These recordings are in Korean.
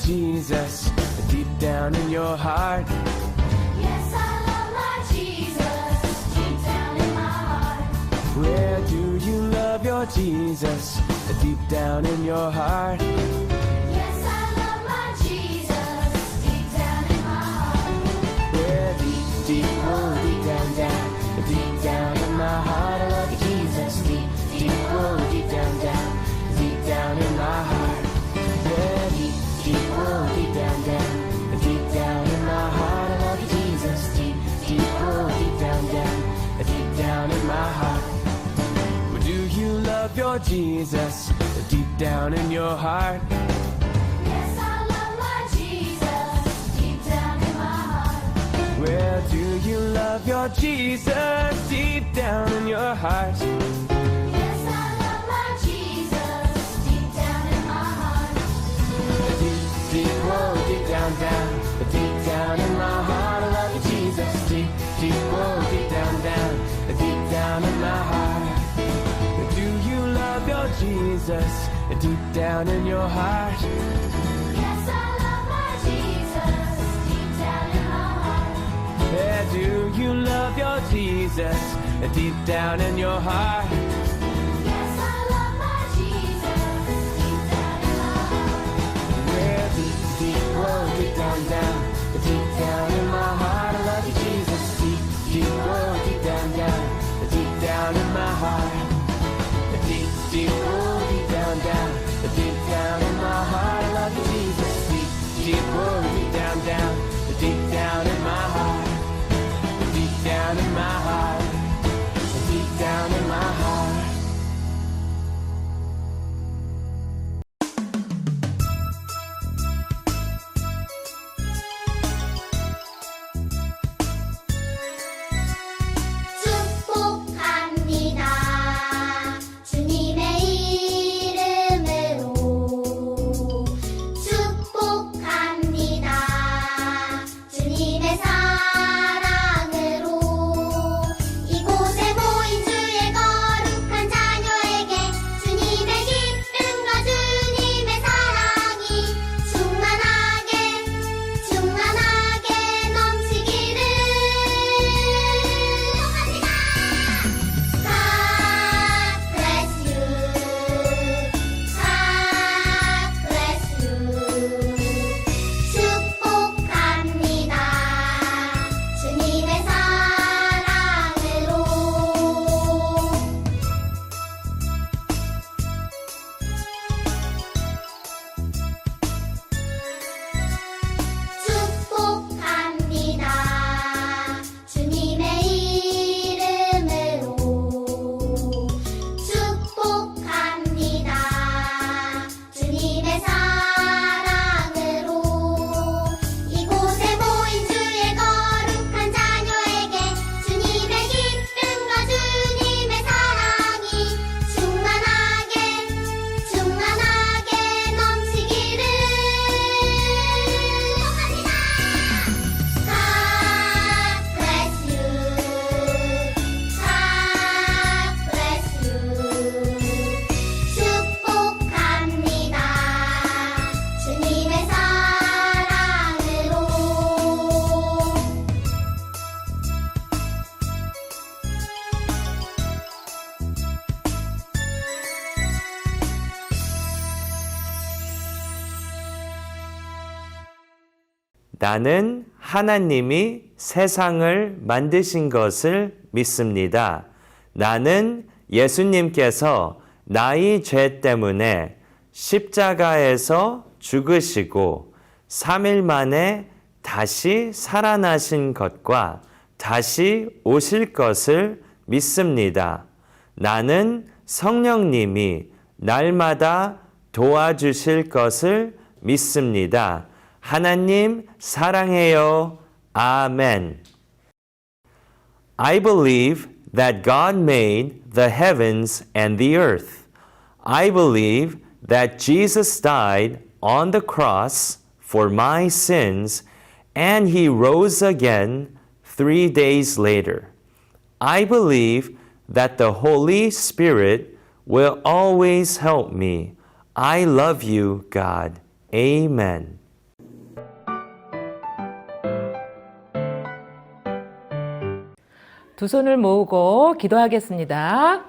Jesus deep down in your heart? Yes, I love my Jesus deep down in my heart. Where do you love your Jesus deep down in your heart? Yes, I love my Jesus deep down in my heart. Where deep, deep, oh, deep down, down, deep down in my heart, I love you, Jesus. Deep, deep, oh, deep down, down in my heart. Where deep, deep, oh, deep down, down in my heart, I love you, Jesus. Deep, deep, oh, deep down in my heart. Where do you love your Jesus deep down in your heart? Yes, I love my Jesus deep down in my heart. Where do you love your Jesus deep down in your heart? Yes, I love my Jesus deep down in my heart. Deep, deep, whoa, deep down, deep down in my heart, I love you, Jesus. Deep, deep, whoa, deep down in my heart. Do you love your Jesus deep down in your heart? Yes, I love my Jesus deep down in my heart. Yeah, do you love your Jesus deep down in your heart? Yes, I love my Jesus deep down in my heart. Yeah, deep, deep, whoa, deep down in my heart, I love you, Jesus. Deep, deep, whoa, deep down in my heart. Deep, deep, oh, deep down in my heart, I love you, Jesus. Deep, deep, oh, deep down in my heart, deep down in my heart, deep down in my heart. 축복합니다. 주님의 이름으로 축복합니다. 주님의 사랑으로 이곳에 모인 주의 거룩한 자녀에게 주님의 기쁨과 주님의 사랑이 충만하게 넘치기를 축복합니다. God bless you. God bless you. 축복합니다. 주님의 사랑으로. 축복합니다. 주님의 이름으로 축복합니다. 주님의 사랑으로 이곳에 모인 주의 거룩한 자녀에게 주님의 기쁨과 주님의 사랑이 충만하게 넘치기를 축복합니다. God bless you. God bless you. 축복합니다. 주님의 사랑으로. 나는 하나님이 세상을 만드신 것을 믿습니다. 나는 예수님께서 나의 죄 때문에 십자가에서 죽으시고 3일 만에 다시 살아나신 것과 다시 오실 것을 믿습니다. 나는 성령님이 날마다 도와주실 것을 믿습니다. 하나님 사랑해요. 아멘. I believe that God made the heavens and the earth. I believe that Jesus died on the cross for my sins and he rose again 3 days later. I believe that the Holy Spirit will always help me. I love you, God. Amen. 두 손을 모으고 기도하겠습니다.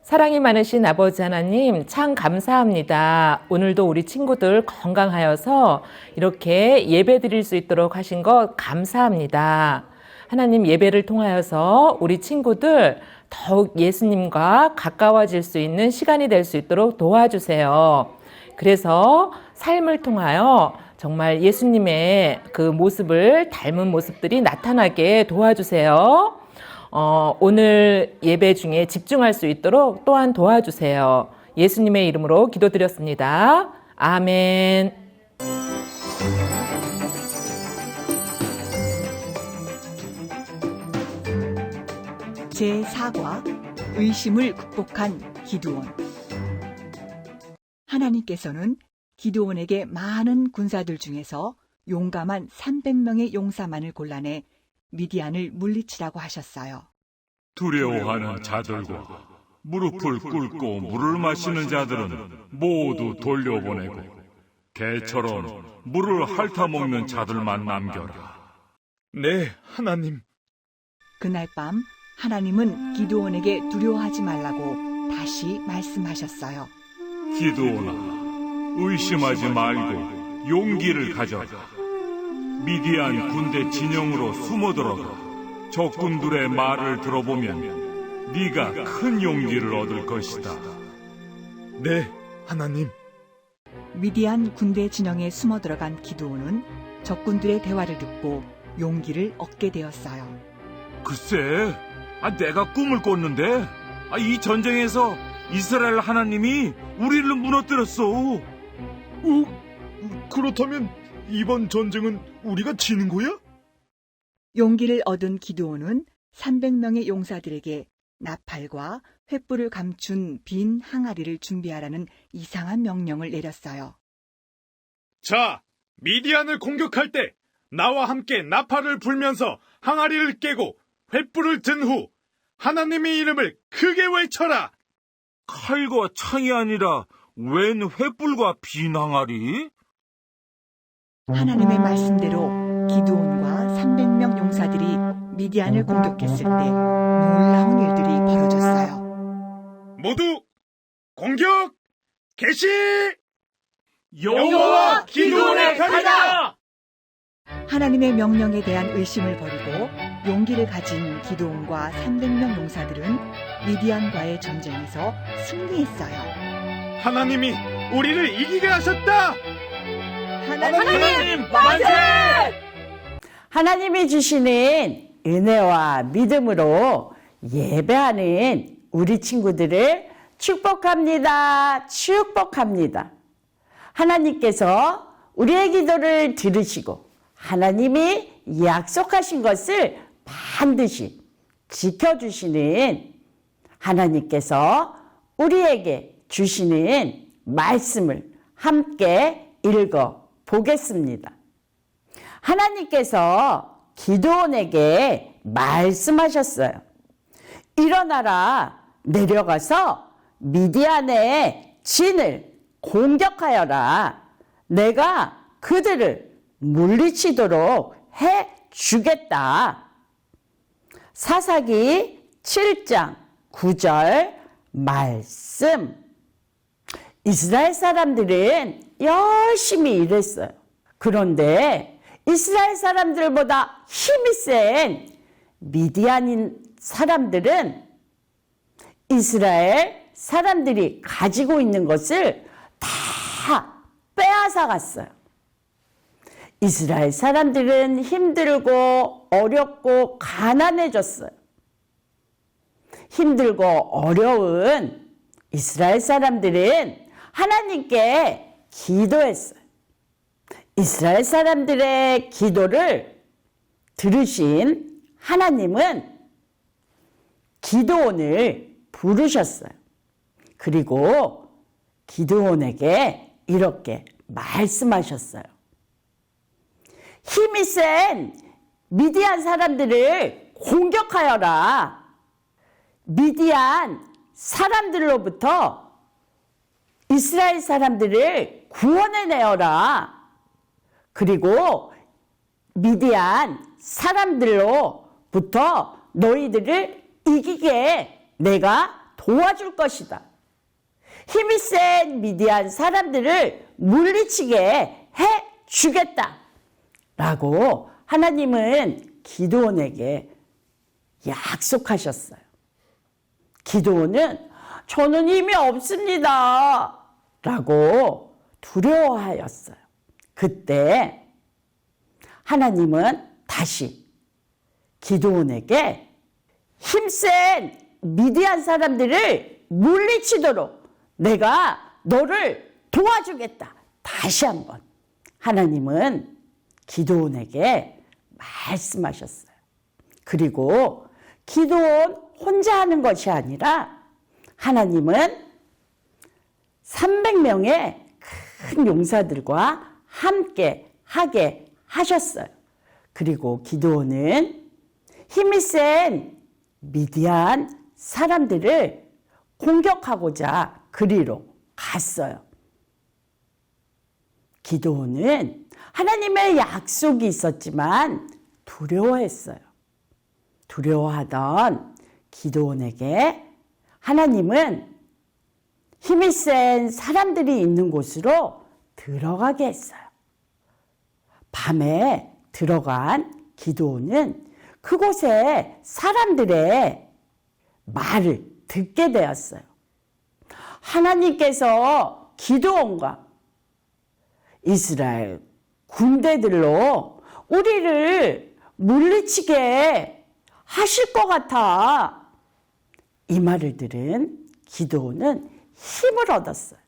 사랑이 많으신 아버지 하나님, 참 감사합니다. 오늘도 우리 친구들 건강하여서 이렇게 예배 드릴 수 있도록 하신 것 감사합니다. 하나님, 예배를 통하여서 우리 친구들 더욱 예수님과 가까워질 수 있는 시간이 될 수 있도록 도와주세요. 그래서 삶을 통하여 정말 예수님의 그 모습을 닮은 모습들이 나타나게 도와주세요. 오늘 예배 중에 집중할 수 있도록 또한 도와주세요. 예수님의 이름으로 기도드렸습니다. 아멘. 제4과 의심을 극복한 기드온. 하나님께서는 기드온에게 많은 군사들 중에서 용감한 300명의 용사만을 골라내 미디안을 물리치라고 하셨어요. 두려워하는 자들과 무릎을 꿇고 물을 마시는 자들은 모두 돌려보내고 개처럼 물을 핥아먹는 자들만 남겨라. 네, 하나님. 그날 밤 하나님은 기드온에게 두려워하지 말라고 다시 말씀하셨어요. 기드온아, 의심하지 말고 용기를 가져라. 미디안 군대 진영으로 숨어들어가 적군들의 말을 들어보면 네가 큰 용기를 얻을 것이다. 네, 하나님. 미디안 군대 진영에 숨어 들어간 기드온은 적군들의 대화를 듣고 용기를 얻게 되었어요. 글쎄, 내가 꿈을 꿨는데 이 전쟁에서 이스라엘 하나님이 우리를 무너뜨렸어. 그렇다면 이번 전쟁은 우리가 지는 거야? 용기를 얻은 기드온은 300명의 용사들에게 나팔과 횃불을 감춘 빈 항아리를 준비하라는 이상한 명령을 내렸어요. 자, 미디안을 공격할 때 나와 함께 나팔을 불면서 항아리를 깨고 횃불을 든 후 하나님의 이름을 크게 외쳐라. 칼과 창이 아니라 웬 횃불과 빈 항아리? 하나님의 말씀대로 기드온과 300명 용사들이 미디안을 공격했을 때 놀라운 일들이 벌어졌어요. 모두 공격 개시! 여호와 기드온의 칼이다! 하나님의 명령에 대한 의심을 버리고 용기를 가진 기드온과 300명 용사들은 미디안과의 전쟁에서 승리했어요. 하나님이 우리를 이기게 하셨다! 하나님 만세! 하나님이 주시는 은혜와 믿음으로 예배하는 우리 친구들을 축복합니다. 축복합니다. 하나님께서 우리의 기도를 들으시고 하나님이 약속하신 것을 반드시 지켜주시는 하나님께서 우리에게 주시는 말씀을 함께 읽어 보겠습니다. 하나님께서 기드온에게 말씀하셨어요. 일어나라, 내려가서 미디안의 진을 공격하여라. 내가 그들을 물리치도록 해 주겠다. 사사기 7장 9절 말씀. 이스라엘 사람들은 열심히 일했어요. 그런데 이스라엘 사람들보다 힘이 센 미디안인 사람들은 이스라엘 사람들이 가지고 있는 것을 다 빼앗아 갔어요. 이스라엘 사람들은 힘들고 어렵고 가난해졌어요. 힘들고 어려운 이스라엘 사람들은 하나님께 기도했어요. 이스라엘 사람들의 기도를 들으신 하나님은 기드온을 부르셨어요. 그리고 기드온에게 이렇게 말씀하셨어요. 힘이 센 미디안 사람들을 공격하여라. 미디안 사람들로부터 이스라엘 사람들을 구원해내어라. 그리고 미디안 사람들로부터 너희들을 이기게 내가 도와줄 것이다. 힘이 센 미디안 사람들을 물리치게 해 주겠다. 라고 하나님은 기드온에게 약속하셨어요. 기드온은 저는 힘이 없습니다. 라고 두려워하였어요. 그때 하나님은 다시 기드온에게 힘센 미디안 사람들을 물리치도록 내가 너를 도와주겠다. 다시 한번 하나님은 기드온에게 말씀하셨어요. 그리고 기드온 혼자 하는 것이 아니라 하나님은 300명의 큰 용사들과 함께 하게 하셨어요. 그리고 기드온은 힘이 센 미디안 사람들을 공격하고자 그리로 갔어요. 기드온은 하나님의 약속이 있었지만 두려워했어요. 두려워하던 기드온에게 하나님은 힘이 센 사람들이 있는 곳으로 들어가게 했어요. 밤에 들어간 기드온은 그곳에 사람들의 말을 듣게 되었어요. 하나님께서 기드온과 이스라엘 군대들로 우리를 물리치게 하실 것 같아. 이 말을 들은 기드온은 힘을 얻었어요.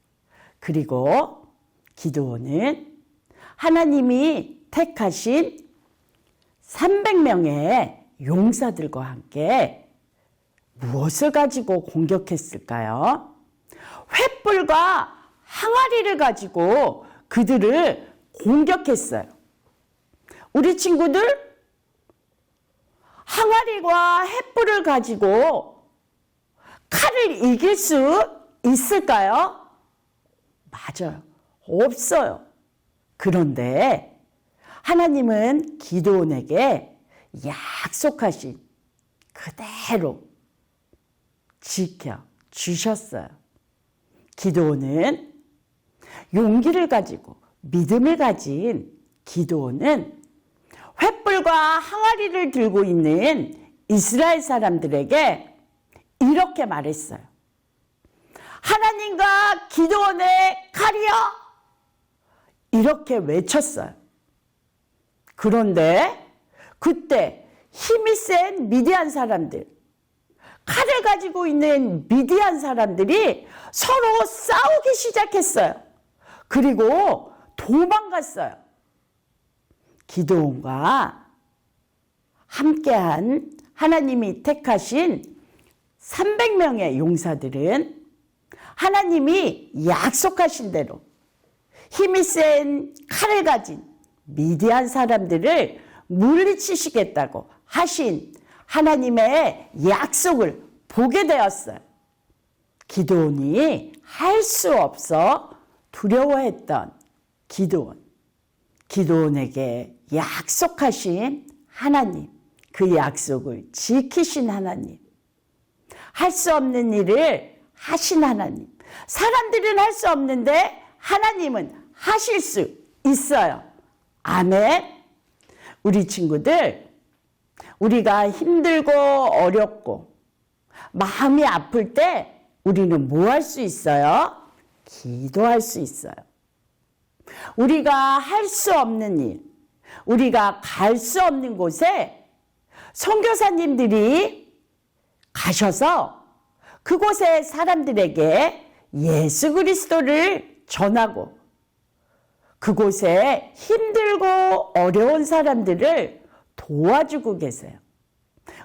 그리고 기드온은 하나님이 택하신 300명의 용사들과 함께 무엇을 가지고 공격했을까요? 횃불과 항아리를 가지고 그들을 공격했어요. 우리 친구들 항아리와 횃불을 가지고 칼을 이길 수 있을까요? 맞아요. 없어요. 그런데 하나님은 기드온에게 약속하신 그대로 지켜주셨어요. 기드온은 용기를 가지고 믿음을 가진 기드온은 횃불과 항아리를 들고 있는 이스라엘 사람들에게 이렇게 말했어요. 하나님과 기드온의 칼이여! 이렇게 외쳤어요. 그런데 그때 힘이 센 미디안 사람들, 칼을 가지고 있는 미디안 사람들이 서로 싸우기 시작했어요. 그리고 도망갔어요. 기드온과 함께한 하나님이 택하신 300명의 용사들은 하나님이 약속하신 대로 힘이 센 칼을 가진 미디안 사람들을 물리치시겠다고 하신 하나님의 약속을 보게 되었어요. 기드온이 할 수 없어 두려워했던 기드온에게 약속하신 하나님, 그 약속을 지키신 하나님, 할 수 없는 일을 하신 하나님, 사람들은 할 수 없는데 하나님은 하실 수 있어요. 아멘. 우리 친구들, 우리가 힘들고 어렵고 마음이 아플 때 우리는 뭐 할 수 있어요? 기도할 수 있어요. 우리가 할 수 없는 일, 우리가 갈 수 없는 곳에 선교사님들이 가셔서 그곳의 사람들에게 예수 그리스도를 전하고 그곳에 힘들고 어려운 사람들을 도와주고 계세요.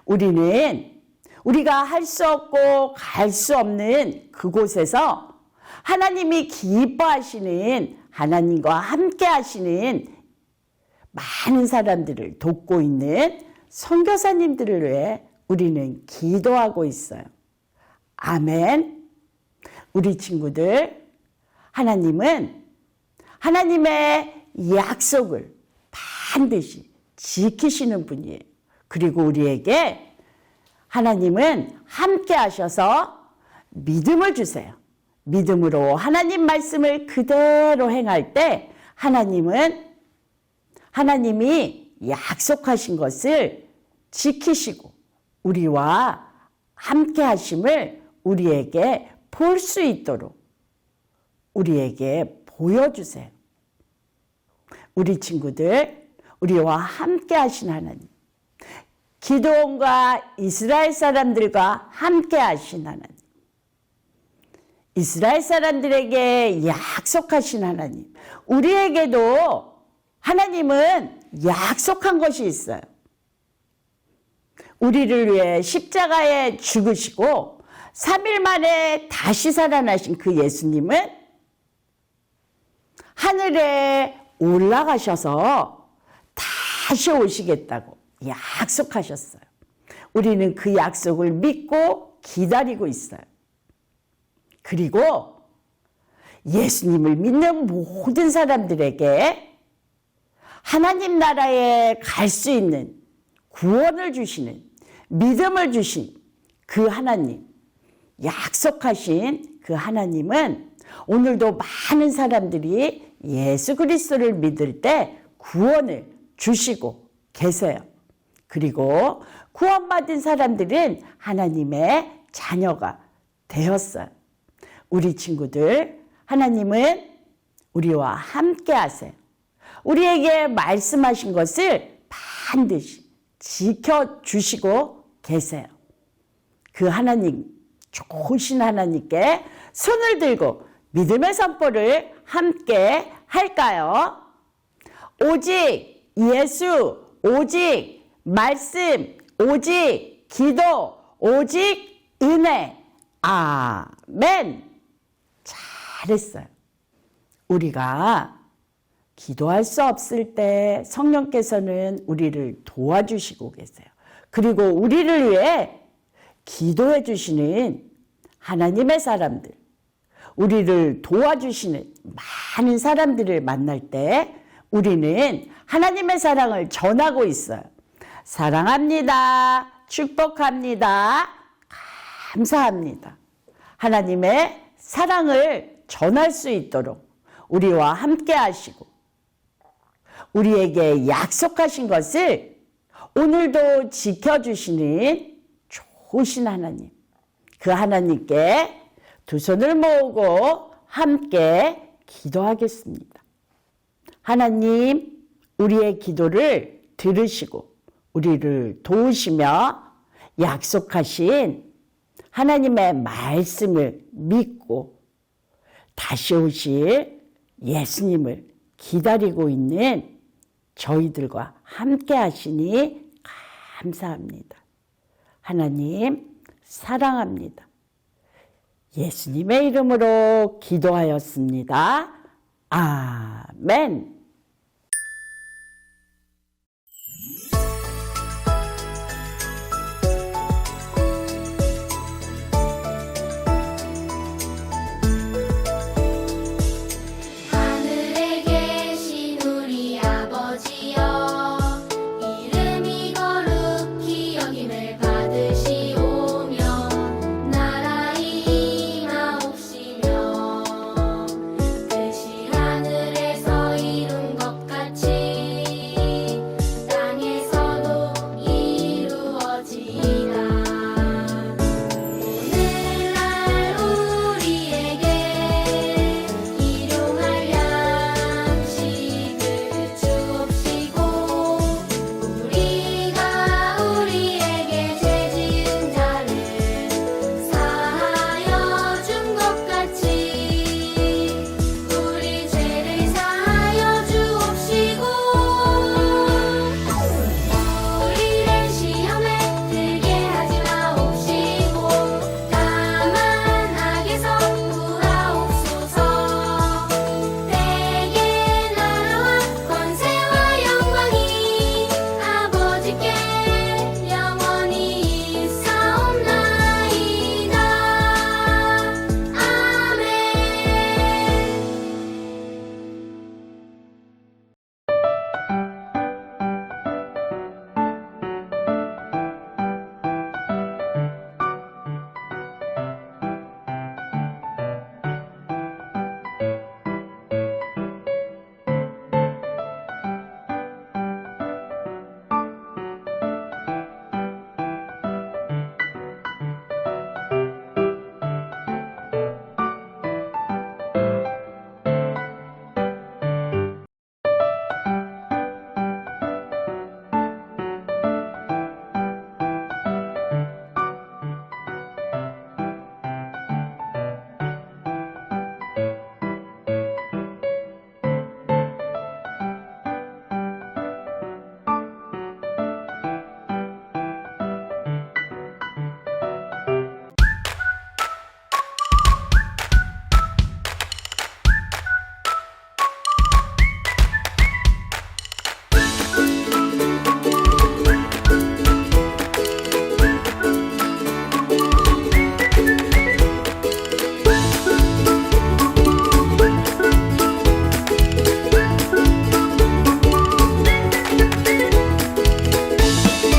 우리는 우리가 할 수 없고 갈 수 없는 그곳에서 하나님이 기뻐하시는, 하나님과 함께 하시는 많은 사람들을 돕고 있는 선교사님들을 위해 우리는 기도하고 있어요. 아멘. 우리 친구들, 하나님은 하나님의 약속을 반드시 지키시는 분이에요. 그리고 우리에게 하나님은 함께 하셔서 믿음을 주세요. 믿음으로 하나님 말씀을 그대로 행할 때 하나님이 약속하신 것을 지키시고 우리와 함께 하심을 우리에게 볼 수 있도록 우리에게 보여주세요. 우리 친구들, 우리와 함께 하신 하나님, 기드온과 이스라엘 사람들과 함께 하신 하나님, 이스라엘 사람들에게 약속하신 하나님, 우리에게도 하나님은 약속한 것이 있어요. 우리를 위해 십자가에 죽으시고 3일 만에 다시 살아나신 그 예수님은 하늘에 올라가셔서 다시 오시겠다고 약속하셨어요. 우리는 그 약속을 믿고 기다리고 있어요. 그리고 예수님을 믿는 모든 사람들에게 하나님 나라에 갈 수 있는 구원을 주시는 믿음을 주신 그 하나님, 약속하신 그 하나님은 오늘도 많은 사람들이 예수 그리스도를 믿을 때 구원을 주시고 계세요. 그리고 구원받은 사람들은 하나님의 자녀가 되었어요. 우리 친구들, 하나님은 우리와 함께 하세요. 우리에게 말씀하신 것을 반드시 지켜주시고 계세요. 그 하나님, 좋으신 하나님께 손을 들고 믿음의 선포를 함께 할까요? 오직 예수, 오직 말씀, 오직 기도, 오직 은혜. 아멘. 잘했어요. 우리가 기도할 수 없을 때 성령께서는 우리를 도와주시고 계세요. 그리고 우리를 위해 기도해 주시는 하나님의 사람들, 우리를 도와주시는 많은 사람들을 만날 때 우리는 하나님의 사랑을 전하고 있어요. 사랑합니다. 축복합니다. 감사합니다. 하나님의 사랑을 전할 수 있도록 우리와 함께 하시고 우리에게 약속하신 것을 오늘도 지켜주시는 좋으신 하나님, 그 하나님께 두 손을 모으고 함께 기도하겠습니다. 하나님, 우리의 기도를 들으시고 우리를 도우시며 약속하신 하나님의 말씀을 믿고 다시 오실 예수님을 기다리고 있는 저희들과 함께 하시니 감사합니다. 하나님 사랑합니다. 예수님의 이름으로 기도하였습니다. 아멘.